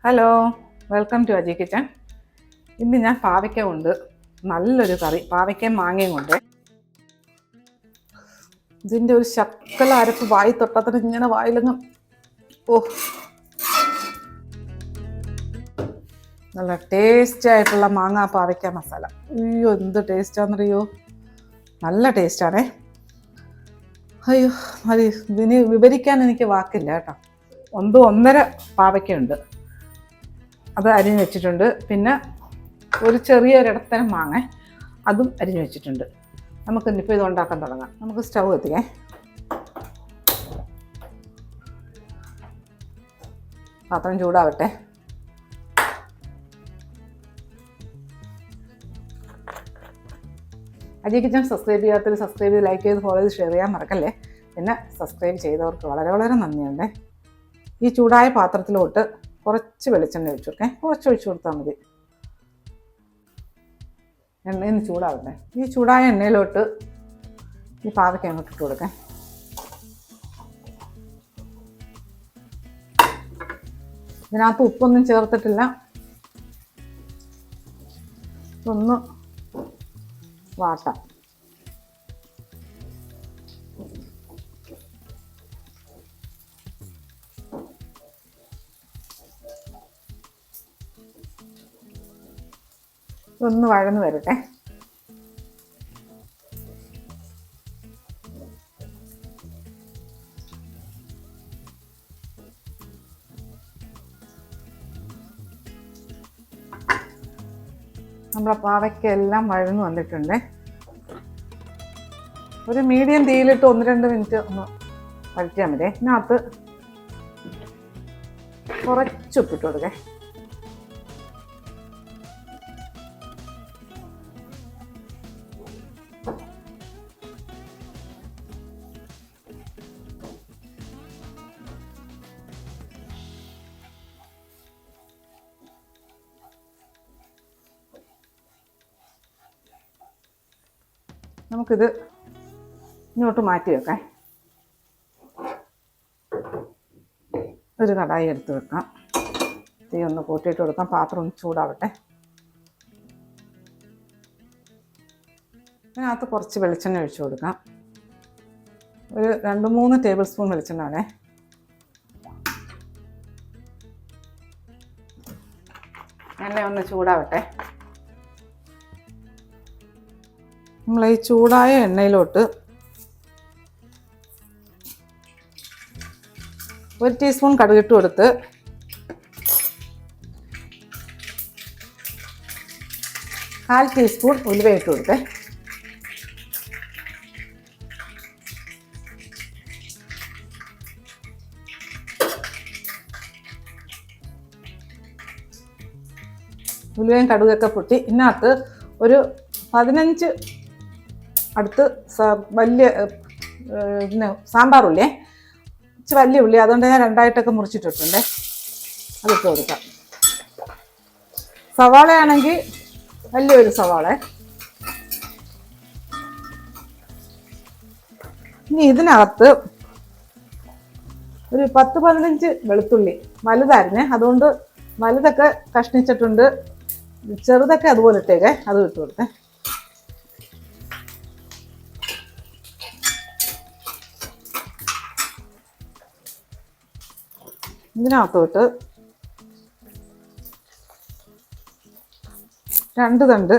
Hello, welcome to Aji kitchen. ഇന്ന് ഞാൻ പാവയ്ക്ക കൊണ്ട് നല്ലൊരു കറി, പാവയ്ക്കയും മാങ്ങയും കൊണ്ട്. ഇതിൻ്റെ ഒരു ശക്കല അരപ്പ് വായി തൊട്ടത്തിന് ഇങ്ങനെ വായിലങ്ങ് നല്ല ടേസ്റ്റ് ആയിട്ടുള്ള മാങ്ങ പാവയ്ക്ക മസാല. അയ്യോ എന്ത് ടേസ്റ്റാണെന്നറിയോ, നല്ല ടേസ്റ്റാണേ. അയ്യോ മതി, ഇതിന് വിവരിക്കാൻ എനിക്ക് വാക്കില്ല കേട്ടോ. 1.5 പാവയ്ക്കുണ്ട്, അത് അരിഞ്ഞ് വെച്ചിട്ടുണ്ട്. പിന്നെ ഒരു ചെറിയൊരിടത്തരം മാങ്ങ, അതും അരിഞ്ഞ് വെച്ചിട്ടുണ്ട്. നമുക്ക് ഇന്നിപ്പോൾ ഇത് ഉണ്ടാക്കാൻ തുടങ്ങാം. നമുക്ക് സ്റ്റൗ എത്തിക്കേ. പാത്രം ചൂടാവട്ടെ. അജി കിച്ചൺ സബ്സ്ക്രൈബ് ചെയ്യാത്തവർ സബ്സ്ക്രൈബ് ചെയ്ത് ലൈക്ക് ചെയ്ത് ഫോളോ ചെയ്ത് ഷെയർ ചെയ്യാൻ മറക്കല്ലേ. പിന്നെ സബ്സ്ക്രൈബ് ചെയ്തവർക്ക് വളരെ വളരെ നന്ദിയുണ്ട്. ഈ ചൂടായ പാത്രത്തിലോട്ട് കുറച്ച് വെളിച്ചെണ്ണ ഒഴിച്ചു കൊടുക്കേ. കുറച്ച് ഒഴിച്ചു കൊടുത്താൽ മതി. എണ്ണയിൽ ചൂടാവട്ടെ. ഈ ചൂടായ എണ്ണയിലോട്ട് ഈ പാവയ്ക്ക അങ്ങോട്ട് ഇട്ട് കൊടുക്കേ. ഇതിനകത്ത് ഉപ്പൊന്നും ചേർത്തിട്ടില്ല. ഒന്ന് വാട്ടാം. ഒന്ന് വഴന്ന് വരട്ടെ. നമ്മുടെ പാവയ്ക്കെല്ലാം വഴന്ന് വന്നിട്ടുണ്ട്. ഒരു മീഡിയം തീയിലിട്ട് 1-2 മിനിറ്റ് ഒന്ന് വഴറ്റിയാൽ മതി. ഇതിനകത്ത് കുറച്ച് ഉപ്പിട്ട് കൊടുക്കേ. നമുക്കിത് ഇങ്ങോട്ട് മാറ്റി വെക്കാം. ഒരു കടായി എടുത്ത് വെക്കാം. തീ ഒന്ന് കൂട്ടിയിട്ട് കൊടുക്കാം. പാത്രം ഒന്ന് ചൂടാവട്ടെ. അതിനകത്ത് കുറച്ച് വെളിച്ചെണ്ണ ഒഴിച്ചു കൊടുക്കാം. ഒരു 2-3 ടേബിൾ സ്പൂൺ വെളിച്ചെണ്ണ ആണേ. എണ്ണ ഒന്ന് ചൂടാവട്ടെ. നമ്മൾ ഈ ചൂടായ എണ്ണയിലോട്ട് 1 ടീസ്പൂൺ കടുകിട്ട് കൊടുത്ത്, കാൽ ടീസ്പൂൺ ഉലുവ ഇട്ട് കൊടുത്തേ. ഉലുവയും കടുകൊക്കെ പൊട്ടി ഇതിനകത്ത് ഒരു 15 അടുത്ത് വലിയ സാമ്പാർ ഉള്ളിയേ, ഇച്ചിരി വലിയ ഉള്ളി, അതുകൊണ്ട് ഞാൻ 2ആയിട്ടൊക്കെ മുറിച്ചിട്ടിട്ടുണ്ട്. അതിട്ട് കൊടുക്കാം. സവാളയാണെങ്കിൽ വലിയൊരു സവാള. ഇനി ഇതിനകത്ത് ഒരു 10-15 വെളുത്തുള്ളി വലുതായിരുന്നേ, അതുകൊണ്ട് വലുതൊക്കെ കഷ്ണിച്ചിട്ടുണ്ട്. ചെറുതൊക്കെ അതുപോലെ ഇട്ടേക്കേ. അത് ഇട്ട് കൊടുത്തേ. ഇതിനകത്തോട്ട് 2 തണ്ട്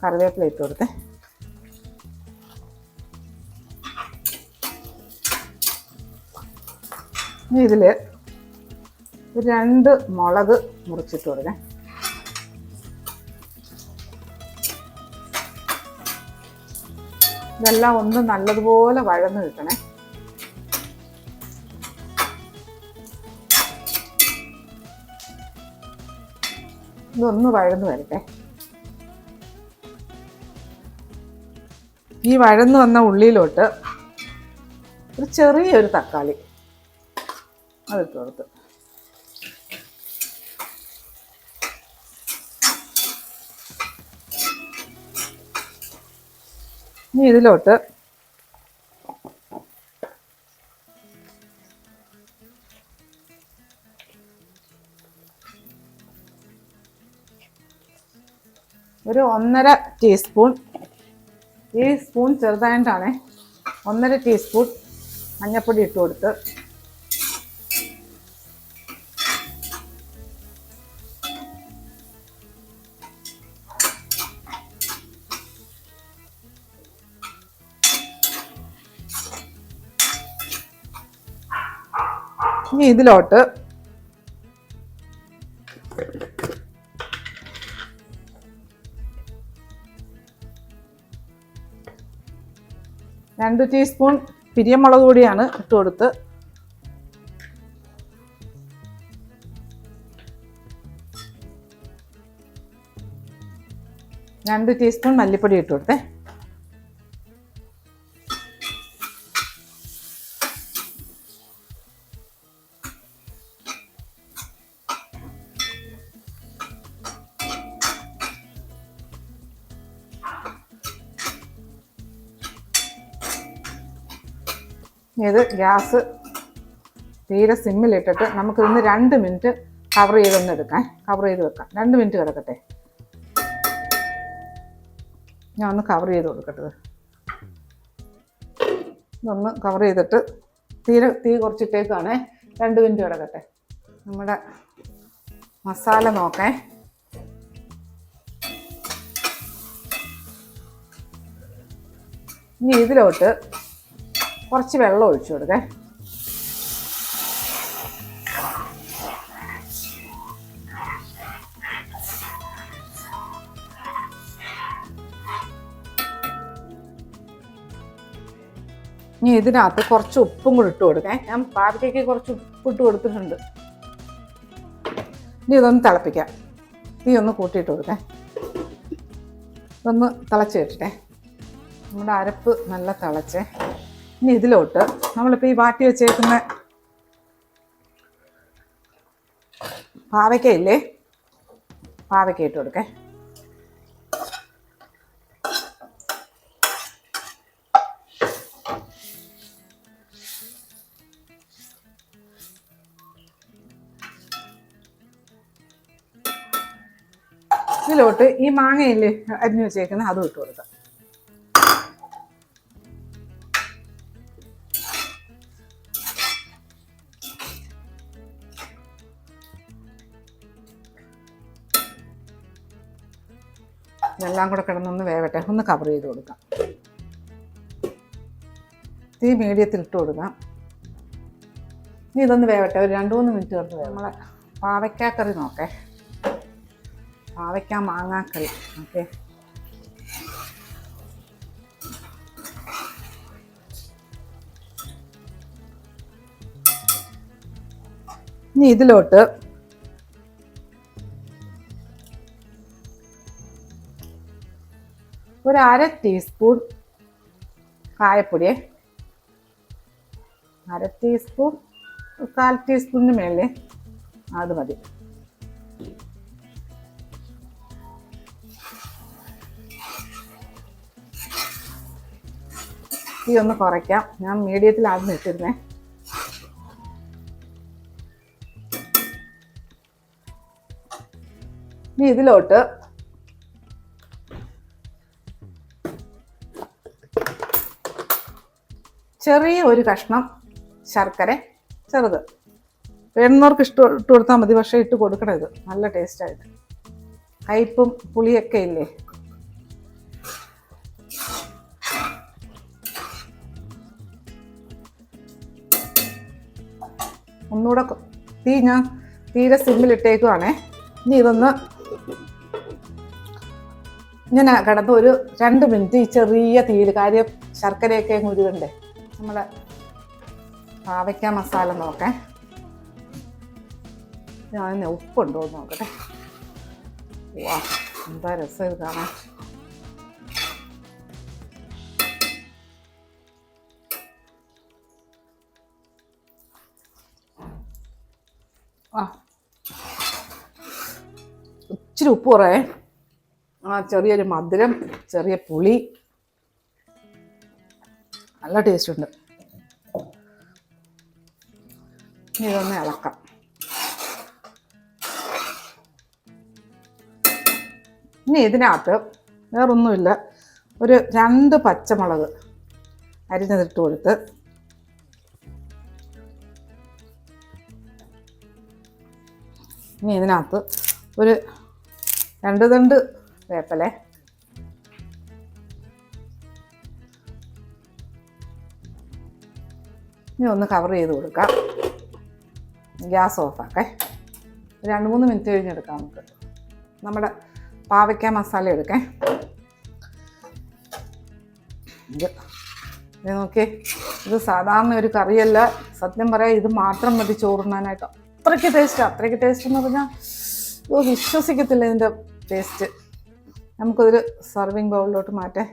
കറിവേപ്പില ഇട്ട് കൊടുത്തേ. ഇനി ഇതിൽ 2 മുളക് മുറിച്ചിട്ട് കൊടുക്കേ. ഇതെല്ലാം ഒന്ന് നല്ലതുപോലെ വഴന്ന് കിട്ടണേ. ഇതൊന്ന് വഴന്ന് വരട്ടെ. ഈ വഴന്ന് വന്ന ഉള്ളിയിലോട്ട് ഒരു ചെറിയൊരു തക്കാളി അതിട്ട് കൊടുത്ത്, ഇനി ഇതിലോട്ട് ഒരു 1.5 ടീസ്പൂൺ, ഈ സ്പൂൺ ചെറുതായിട്ടാണ്, 1.5 ടീസ്പൂൺ മഞ്ഞൾപ്പൊടി ഇട്ട് കൊടുത്ത് ഇനി ഇതിലോട്ട് രണ്ട് ടീസ്പൂൺ പിരിയമുളക് പൊടിയാണ് ഇട്ട് കൊടുത്ത് 2 ടീസ്പൂൺ മല്ലിപ്പൊടി ഇട്ട് കൊടുത്തേ. ഇത് ഗ്യാസ് തീരെ സിമ്മിലിട്ടിട്ട് നമുക്കിതൊന്ന് 2 മിനിറ്റ് കവർ ചെയ്തൊന്ന് എടുക്കാം. കവർ ചെയ്ത് വെക്കാം. 2 മിനിറ്റ് കിടക്കട്ടെ. ഞാൻ ഒന്ന് കവർ ചെയ്ത് കൊടുക്കട്ടെ. ഇതൊന്ന് കവർ ചെയ്തിട്ട് തീ കുറച്ചിട്ടേക്കാണ്. 2 മിനിറ്റ് കിടക്കട്ടെ. നമ്മുടെ മസാല നോക്കേ. ഇനി ഇതിലോട്ട് കുറച്ച് വെള്ളം ഒഴിച്ചു കൊടുക്കേ. ഇനി ഇതിനകത്ത് കുറച്ച് ഉപ്പും കൂടി ഇട്ട് കൊടുക്കേ. ഞാൻ പാവയ്ക്കയ്ക്ക് കുറച്ച് ഉപ്പിട്ട് കൊടുത്തിട്ടുണ്ട്. ഇനി ഇതൊന്ന് തിളപ്പിക്കാം. തീ ഒന്ന് കൂട്ടിയിട്ട് കൊടുക്കേ. ഇതൊന്ന് തിളച്ച് വെച്ചിട്ടേ. നമ്മുടെ അരപ്പ് നല്ല തിളച്ചേ. ഇനി ഇതിലോട്ട് നമ്മളിപ്പോൾ ഈ വാട്ടി വെച്ചേക്കുന്ന പാവയ്ക്കയില്ലേ, പാവയ്ക്ക ഇട്ട് കൊടുക്കേ. ഇതിലോട്ട് ഈ മാങ്ങയില്ലേ അരിഞ്ഞു വെച്ചേക്കുന്ന അതും ഇട്ട് കൊടുക്കാം. ഇതെല്ലാം കൂടെ കിടന്നൊന്ന് വേവട്ടെ. ഒന്ന് കവർ ചെയ്ത് കൊടുക്കാം. തീ മീഡിയത്തിൽ ഇട്ട് കൊടുക്കാം. ഇനി ഇതൊന്ന് വേവട്ടെ. ഒരു 2-3 മിനിറ്റ് കിടന്ന് വേണം. നമ്മളെ പാവയ്ക്കാക്കറി നോക്കേ. പാവയ്ക്ക മാങ്ങാക്കറി. ഓക്കെ, ഇനി ഇതിലോട്ട് ഒരു 1/2 ടീസ്പൂൺ കായപ്പൊടിയെ, 1/2 ടീസ്പൂൺ, 1/4 ടീസ്പൂണിന് മേലെ അത് മതി. ഈ ഒന്ന് കുറയ്ക്കാം. ഞാൻ മീഡിയത്തിലാദ്യം ഇട്ടിരുന്നേ. ഇനി ഇതിലോട്ട് ചെറിയ ഒരു കഷ്ണം ശർക്കര, ചെറുത് വേണമെന്നവർക്ക് ഇട്ട് കൊടുത്താൽ മതി. പക്ഷേ ഇട്ട് കൊടുക്കണം. ഇത് നല്ല ടേസ്റ്റായിട്ട്. കയ്പും പുളിയൊക്കെ ഇല്ലേ. ഒന്നുകൂടെ തീ ഞാൻ തീരെ സിമ്മിലിട്ടേക്കുവാണേ. ഇനി ഇതൊന്ന് ഇങ്ങനെ കിടന്ന് ഒരു 2 മിനിറ്റ് ഈ ചെറിയ തീയിൽ, കാര്യം ശർക്കരയൊക്കെ ഉരുകണ്ടേ. നമ്മളെ പാവയ്ക്ക മസാല നോക്കേ. ഞാൻ ഉപ്പുണ്ടോ എന്ന് നോക്കട്ടെ. വാ, എന്താ രസം ഇത് കാണാൻ. ഇച്ചിരി ഉപ്പ് കുറേ. ചെറിയൊരു മധുരം, ചെറിയ പുളി, നല്ല ടേസ്റ്റ് ഉണ്ട്. ഇതൊന്ന് ഇളക്കാം. ഇനി ഇതിനകത്ത് വേറൊന്നുമില്ല, ഒരു 2 പച്ചമുളക് അരിഞ്ഞതിട്ട് കൊടുത്ത്, ഇനി ഇതിനകത്ത് ഒരു 2 തണ്ട് വേപ്പില, ഇനി ഒന്ന് കവർ ചെയ്ത് കൊടുക്കാം. ഗ്യാസ് ഓഫാക്കേ. 2-3 മിനിറ്റ് കഴിഞ്ഞെടുക്കാം നമുക്ക്. നമ്മുടെ പാവയ്ക്ക മസാല എടുക്കേ. ഇത് നോക്കിയേ, ഇത് സാധാരണ ഒരു കറിയല്ല. സത്യം പറയാം, ഇത് മാത്രം മതി ചോറുണ്ണാനായിട്ട്. അത്രയ്ക്ക് ടേസ്റ്റ് എന്ന് പറഞ്ഞാൽ വിശ്വസിക്കത്തില്ല ഇതിൻ്റെ ടേസ്റ്റ്. നമുക്കൊരു സർവിങ് ബൗളിലോട്ട് മാറ്റേ.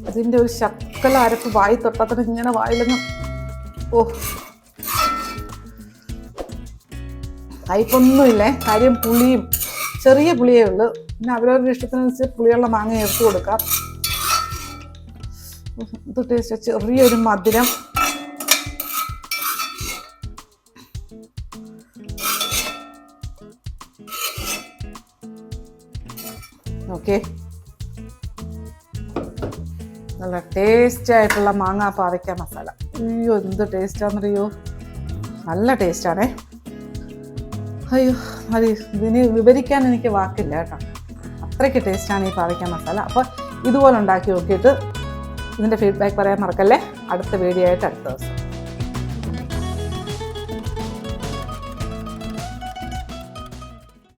അതിൻ്റെ ഒരു ശക്കല അരപ്പ് വായി തൊട്ടത്തിന് ഇങ്ങനെ വായിലൊന്നും കയ്പൊന്നുമില്ലേ. കാര്യം പുളിയും ചെറിയ പുളിയേ ഉള്ളൂ. പിന്നെ അവരവരുടെ ഇഷ്ടത്തിനനുസരിച്ച് പുളിയുള്ള മാങ്ങ എടുത്തു കൊടുക്കാം. ഇത് ടേസ്റ്റ്, ചെറിയൊരു മധുരം. ഓക്കെ, നല്ല ടേസ്റ്റ് ആയിട്ടുള്ള മാങ്ങാ പാവയ്ക്ക മസാല. അയ്യോ എന്ത് ടേസ്റ്റാണെന്നറിയോ, നല്ല ടേസ്റ്റാണേ. അയ്യോ മതി, ഇതിന് വിവരിക്കാൻ എനിക്ക് വാക്കില്ല കേട്ടോ, അത്രയ്ക്ക് ടേസ്റ്റാണ് ഈ പാവയ്ക്ക മസാല. അപ്പോൾ ഇതുപോലെ ഉണ്ടാക്കി നോക്കിയിട്ട് ഇതിൻ്റെ ഫീഡ്ബാക്ക് പറയാൻ മറക്കല്ലേ. അടുത്ത വീഡിയോ ആയിട്ട് അടുത്ത ദിവസം.